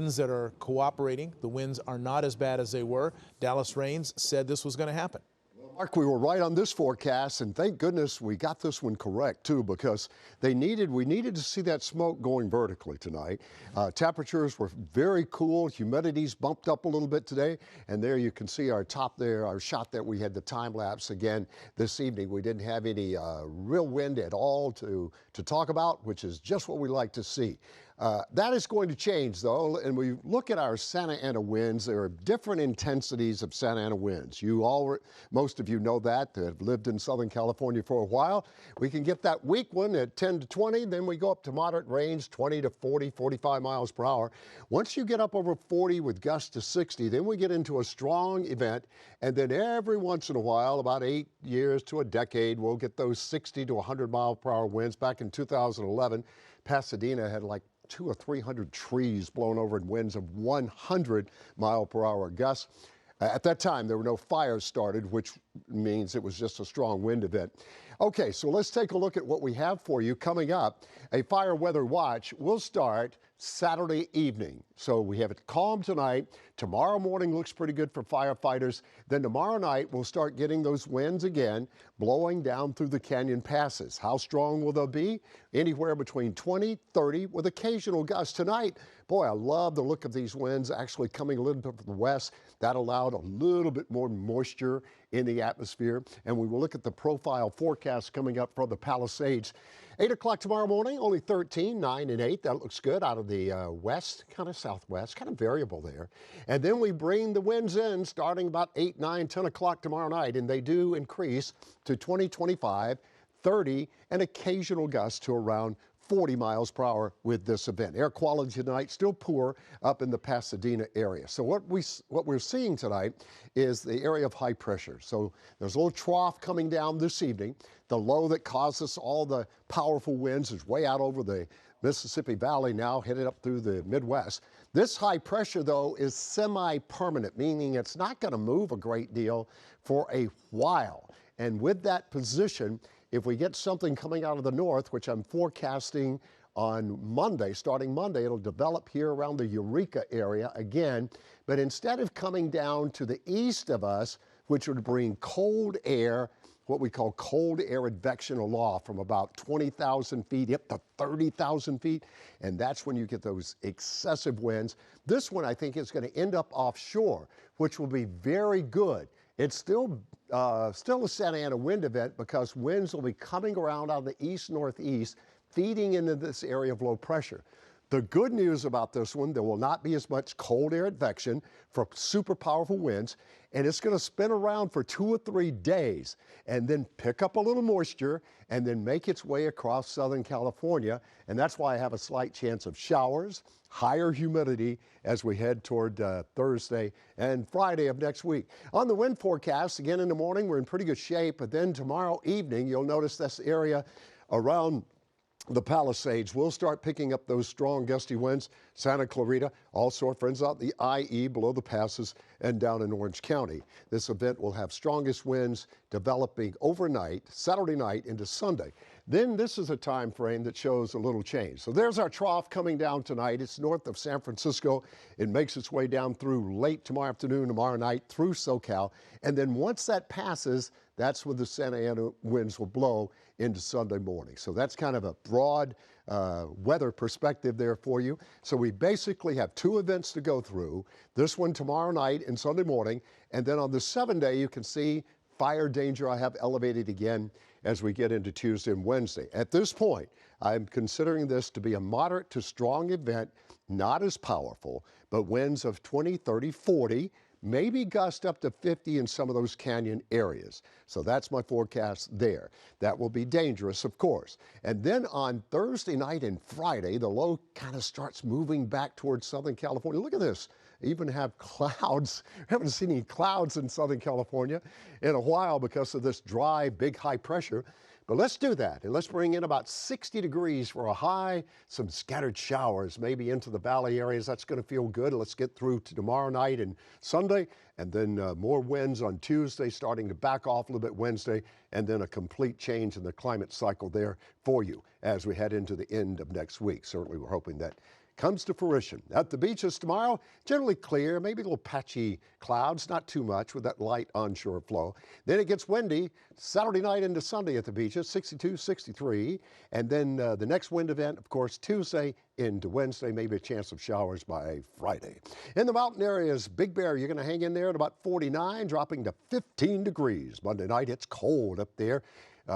winds that are cooperating. The winds are not as bad as they were. Dallas Raines said this was going to happen. Mark, we were right on this forecast, and thank goodness we got this one correct, too, because we needed to see that smoke going vertically tonight. Temperatures were very cool. Humidity's bumped up a little bit today, and there you can see our top there, our shot that we had the time lapse again this evening. We didn't have any real wind at all to talk about, which is just what we like to see. That is going to change, though, and we look at our Santa Ana winds. There are different intensities of Santa Ana winds. Most of you know that have lived in Southern California for a while. We can get that weak one at 10 to 20, then we go up to moderate range, 20 to 40, 45 miles per hour. Once you get up over 40 with gusts to 60, then we get into a strong event, and then every once in a while, about 8 years to a decade, we'll get those 60 to 100 mile per hour winds. Back in 2011, Pasadena had like 200 or 300 trees blown over in winds of 100 mile per hour gusts. At that time, there were no fires started, which means it was just a strong wind event. Okay, so let's take a look at what we have for you coming up. A fire weather watch will start Saturday evening. So we have it calm tonight. Tomorrow morning looks pretty good for firefighters. Then tomorrow night, we'll start getting those winds again, blowing down through the canyon passes. How strong will they be? Anywhere between 20, 30, with occasional gusts. Tonight, boy, I love the look of these winds actually coming a little bit from the west. That allowed a little bit more moisture in the atmosphere. And we will look at the profile forecast coming up from the Palisades. 8 o'clock tomorrow morning, only 13, 9 and 8. That looks good out of the west, kind of southwest, kind of variable there. And then we bring the winds in starting about 8, 9, 10 o'clock tomorrow night, and they do increase to 20, 25, 30, and occasional gusts to around 40 miles per hour with this event. Air quality tonight still poor up in the Pasadena area. So what we're seeing tonight is the area of high pressure. So there's a little trough coming down this evening. The low that caused us all the powerful winds is way out over the Mississippi Valley now, headed up through the Midwest. This high pressure, though, is semi-permanent, meaning it's not going to move a great deal for a while. And with that position, if we get something coming out of the north, which I'm forecasting on Monday, starting Monday, it'll develop here around the Eureka area again. But instead of coming down to the east of us, which would bring cold air, what we call cold air advection aloft from about 20,000 feet up to 30,000 feet. And that's when you get those excessive winds. This one, I think, is going to end up offshore, which will be very good. It's still a Santa Ana wind event because winds will be coming around out of the east-northeast, feeding into this area of low pressure. The good news about this one, there will not be as much cold air advection for super powerful winds, and it's going to spin around for 2 or 3 days and then pick up a little moisture and then make its way across Southern California. And that's why I have a slight chance of showers, higher humidity as we head toward Thursday and Friday of next week. On the wind forecast, again in the morning, we're in pretty good shape, but then tomorrow evening, you'll notice this area around the Palisades will start picking up those strong gusty winds. Santa Clarita, also our friends out the IE below the passes and down in Orange County. This event will have strongest winds developing overnight, Saturday night into Sunday. Then this is a time frame that shows a little change. So there's our trough coming down tonight. It's north of San Francisco. It makes its way down through late tomorrow afternoon, tomorrow night through SoCal. And then once that passes, that's when the Santa Ana winds will blow into Sunday morning. So that's kind of a broad weather perspective there for you. So we basically have 2 events to go through. This one tomorrow night and Sunday morning. And then on the 7th, you can see fire danger I have elevated again as we get into Tuesday and Wednesday. At this point, I'm considering this to be a moderate to strong event, not as powerful, but winds of 20, 30, 40, maybe gust up to 50 in some of those canyon areas. So that's my forecast there. That will be dangerous, of course. And then on Thursday night and Friday, the low kind of starts moving back towards Southern California. Look at this. Even have clouds. Haven't seen any clouds in Southern California in a while because of this dry, big high pressure. But let's do that, and let's bring in about 60 degrees for a high, some scattered showers, maybe into the valley areas. That's going to feel good. Let's get through to tomorrow night and Sunday, and then more winds on Tuesday, starting to back off a little bit Wednesday, and then a complete change in the climate cycle there for you as we head into the end of next week. Certainly, we're hoping that comes to fruition. At the beaches tomorrow, generally clear, maybe a little patchy clouds, not too much with that light onshore flow. Then it gets windy Saturday night into Sunday at the beaches, 62, 63. And then the next wind event, of course, Tuesday into Wednesday, maybe a chance of showers by Friday. In the mountain areas, Big Bear, you're going to hang in there at about 49, dropping to 15 degrees. Monday night, it's cold up there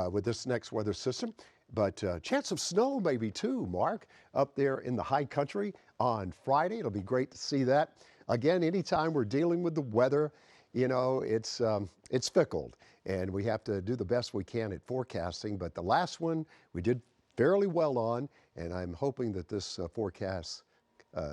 with this next weather system. But chance of snow maybe too, Mark, up there in the high country on Friday. It'll be great to see that. Again, anytime we're dealing with the weather, you know, it's fickle, and we have to do the best we can at forecasting. But the last one we did fairly well on, and I'm hoping that this forecast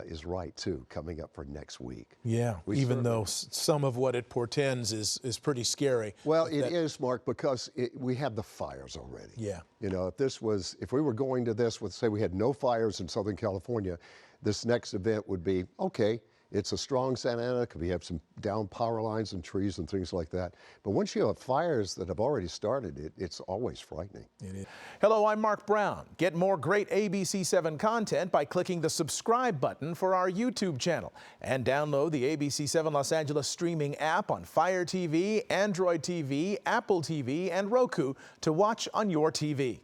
is right too, coming up for next week. Yeah, even though some of what it portends is pretty scary. Well, it is, Mark, because we have the fires already. Yeah. You know, if we were going to this with, say, we had no fires in Southern California, this next event would be, okay, it's a strong Santa Ana, because we have some down power lines and trees and things like that. But once you have fires that have already started, it's always frightening. It is. Hello, I'm Mark Brown. Get more great ABC7 content by clicking the subscribe button for our YouTube channel. And download the ABC7 Los Angeles streaming app on Fire TV, Android TV, Apple TV, and Roku to watch on your TV.